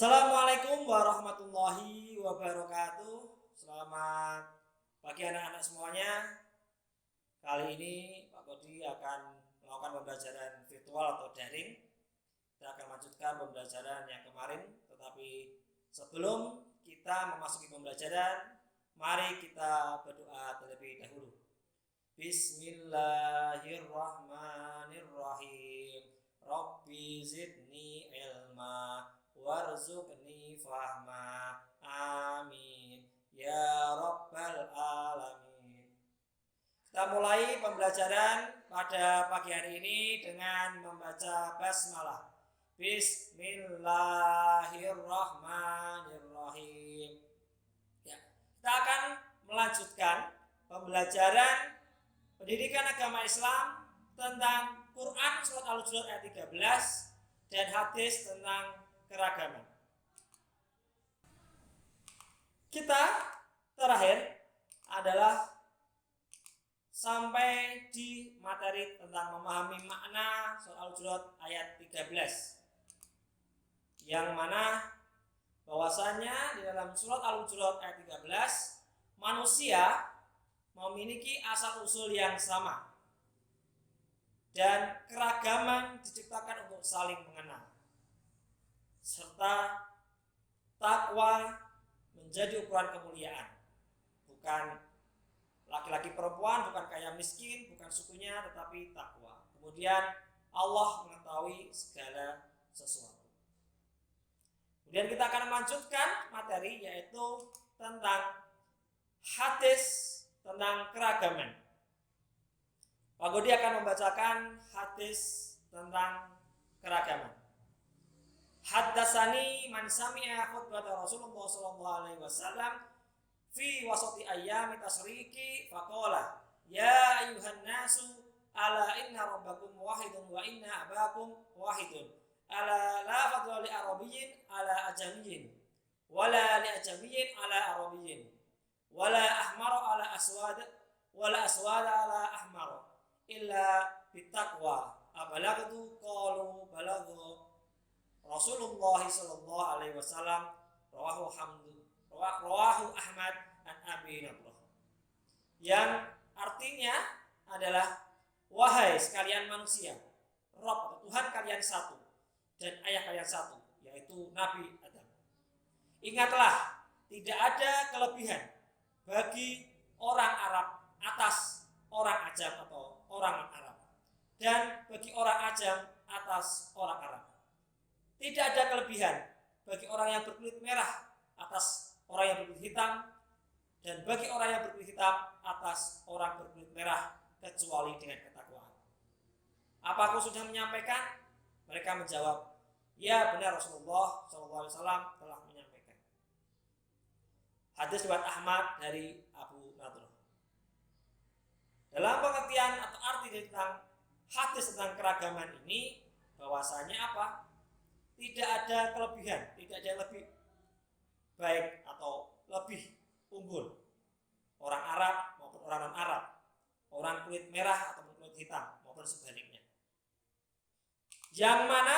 Assalamualaikum warahmatullahi wabarakatuh. Selamat pagi anak-anak semuanya. Kali ini Pak Kodi akan melakukan pembelajaran virtual atau daring. Kita akan lanjutkan pembelajaran yang kemarin. Tetapi sebelum kita memasuki pembelajaran, mari kita berdoa terlebih dahulu. Bismillahirrahmanirrahim. Rabbi zidni ilma warzuqni fahma. Amin ya rabbal alamin. Kita mulai pembelajaran pada pagi hari ini dengan membaca basmalah. Bismillahirrahmanirrahim. Ya, kita akan melanjutkan pembelajaran pendidikan agama Islam tentang Quran surat Al-Hujurat ayat 13 dan hadis tentang keragaman. Kita terakhir adalah sampai di materi tentang memahami makna surat Al-Hujurat ayat 13, yang mana bahwasanya di dalam surat Al-Hujurat ayat 13 manusia memiliki asal-usul yang sama dan keragaman diciptakan untuk saling mengenal, serta takwa menjadi ukuran kemuliaan. Bukan laki-laki perempuan, bukan kaya miskin, bukan sukunya, tetapi takwa. Kemudian Allah mengetahui segala sesuatu. Kemudian kita akan melanjutkan materi, yaitu tentang hadis tentang keragaman. Pak Godi akan membacakan hadis tentang keragaman. Haddatsani man sami'a khutbah Rasulullah sallallahu alaihi wasallam fi wasati ayyami tasriki faqala ya ayyuhan nasu ala inna rabbakum wahidun wa inna abakum wahidun ala la fadla li arabiyyin ala ajamiyyin wala li ajamiyyin ala arabiyyin wala ahmara ala aswad wala aswada ala ahmara illa bittaqwa. Abalagtu qalu balaghu Rasulullah sallallahu alaihi wasallam rawahu Ahmad an Abi Nadrah. Yang artinya adalah, wahai sekalian manusia, Rabb atau Tuhan kalian satu dan ayah kalian satu, yaitu Nabi Adam. Ingatlah, tidak ada kelebihan bagi orang Arab atas orang Ajam atau orang Arab, dan bagi orang Ajam atas orang Arab. Tidak ada kelebihan bagi orang yang berkulit merah atas orang yang berkulit hitam, dan bagi orang yang berkulit hitam atas orang berkulit merah, kecuali dengan ketakwaan. Apa aku sudah menyampaikan? Mereka menjawab, ya benar, Rasulullah SAW telah menyampaikan. Hadis riwayat Ahmad dari Abu Nadrah. Dalam pengertian atau arti tentang hadis tentang keragaman ini, bahwasanya apa? Tidak ada kelebihan, tidak ada yang lebih baik atau lebih unggul orang Arab maupun orang non-Arab, orang kulit merah atau kulit hitam maupun sebaliknya. Yang mana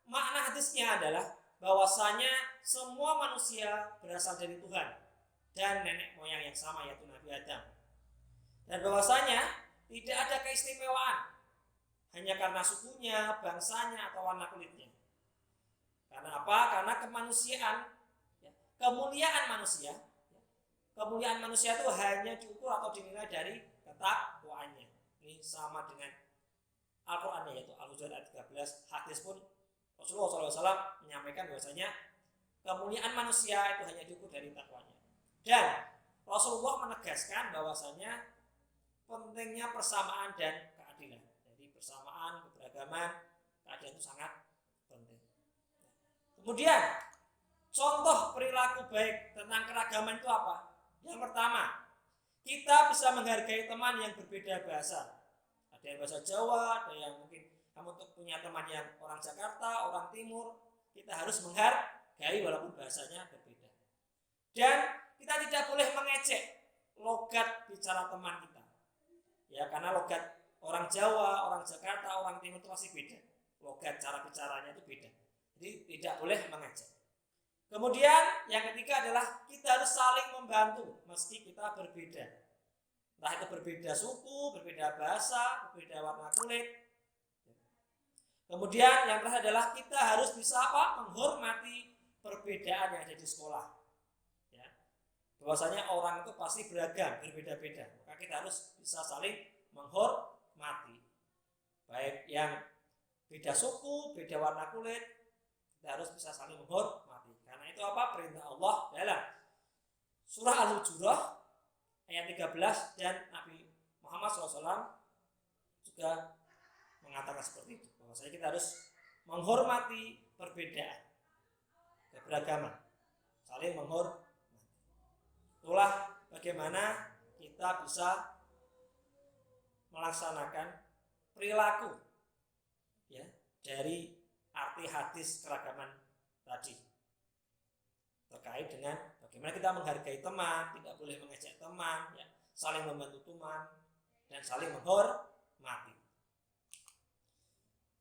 makna hadisnya adalah bahwasanya semua manusia berasal dari Tuhan dan nenek moyang yang sama, yaitu Nabi Adam. Dan bahwasanya tidak ada keistimewaan hanya karena sukunya, bangsanya, atau warna kulitnya. Karena apa? Karena kemanusiaan, kemuliaan manusia itu hanya diukur atau dinilai dari ketakwaannya. Ini sama dengan Al-Quran, yaitu Al-Hujurat ayat 13. Hadis pun Rasulullah SAW menyampaikan bahwasanya kemuliaan manusia itu hanya diukur dari takwanya. Dan Rasulullah menegaskan bahwasanya pentingnya persamaan dan keadilan. Jadi persamaan, keberagaman, keadilan itu sangat penting. Kemudian contoh perilaku baik tentang keragaman itu apa? Yang pertama, kita bisa menghargai teman yang berbeda bahasa. Ada yang bahasa Jawa, ada yang mungkin kamu punya teman yang orang Jakarta, orang Timur. Kita harus menghargai walaupun bahasanya berbeda. Dan kita tidak boleh mengecek logat bicara teman kita. Ya, karena logat orang Jawa, orang Jakarta, orang Timur itu masih beda. Logat cara bicaranya itu beda. Jadi tidak boleh mengecek. Kemudian yang ketiga adalah kita harus saling membantu meski kita berbeda. Entah itu berbeda suku, berbeda bahasa, berbeda warna kulit. Kemudian yang terakhir adalah kita harus bisa menghormati perbedaan yang ada di sekolah. Ya. Bahwasanya orang itu pasti beragam, berbeda-beda. Maka kita harus bisa saling menghormati. Baik yang beda suku, beda warna kulit, kita harus bisa saling menghormati. Karena itu perintah Allah dalam surah Al-Hujurat ayat 13 dan Nabi Muhammad SAW juga mengatakan seperti itu. Bahwasanya kita harus menghormati perbedaan, keberagaman, saling menghormati. Itulah bagaimana kita bisa melaksanakan perilaku ya dari arti hadis keragaman tadi terkait dengan bagaimana kita menghargai teman, tidak boleh mengejek teman, ya, saling membantu teman dan saling menghormati.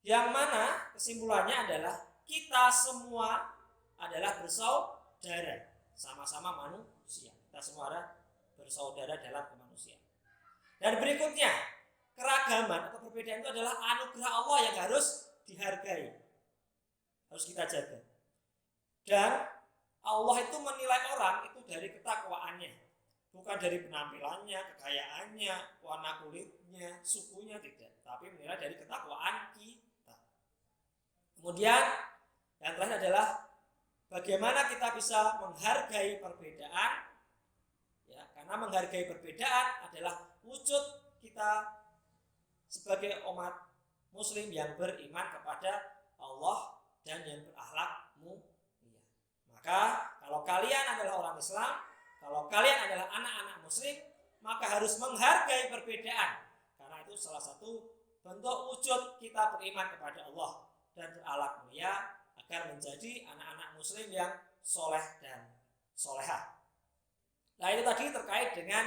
Yang mana kesimpulannya adalah kita semua adalah bersaudara, sama-sama manusia. Kita semua adalah bersaudara dalam kemanusiaan. Dan berikutnya, keragaman atau perbedaan itu adalah anugerah Allah yang harus dihargai, harus kita jaga. Dan Allah itu menilai orang itu dari ketakwaannya, bukan dari penampilannya, kekayaannya, warna kulitnya, sukunya, tidak, tapi menilai dari ketakwaan kita. Kemudian yang terakhir adalah bagaimana kita bisa menghargai perbedaan, ya, karena menghargai perbedaan adalah wujud kita sebagai umat muslim yang beriman kepada Allah dan yang berakhlak mulia. Maka kalau kalian adalah orang Islam, kalau kalian adalah anak-anak muslim, maka harus menghargai perbedaan, karena itu salah satu bentuk wujud kita beriman kepada Allah dan berakhlak mulia agar menjadi anak-anak muslim yang soleh dan solehah. Nah, itu tadi terkait dengan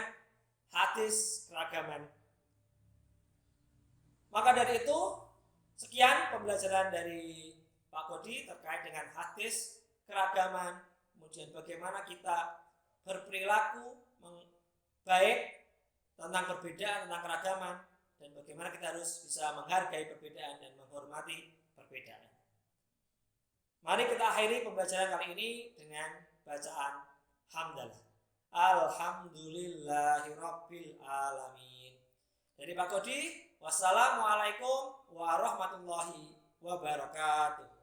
hadis keragaman. Maka dari itu, sekian pembelajaran dari Pak Kodi terkait dengan hadis keragaman, kemudian bagaimana kita berperilaku baik tentang perbedaan, tentang keragaman, dan bagaimana kita harus bisa menghargai perbedaan dan menghormati perbedaan. Mari kita akhiri pembelajaran kali ini dengan bacaan hamdalah. Alhamdulillahirabbil alamin. Dari Pak Kodi, wassalamualaikum warahmatullahi wabarakatuh.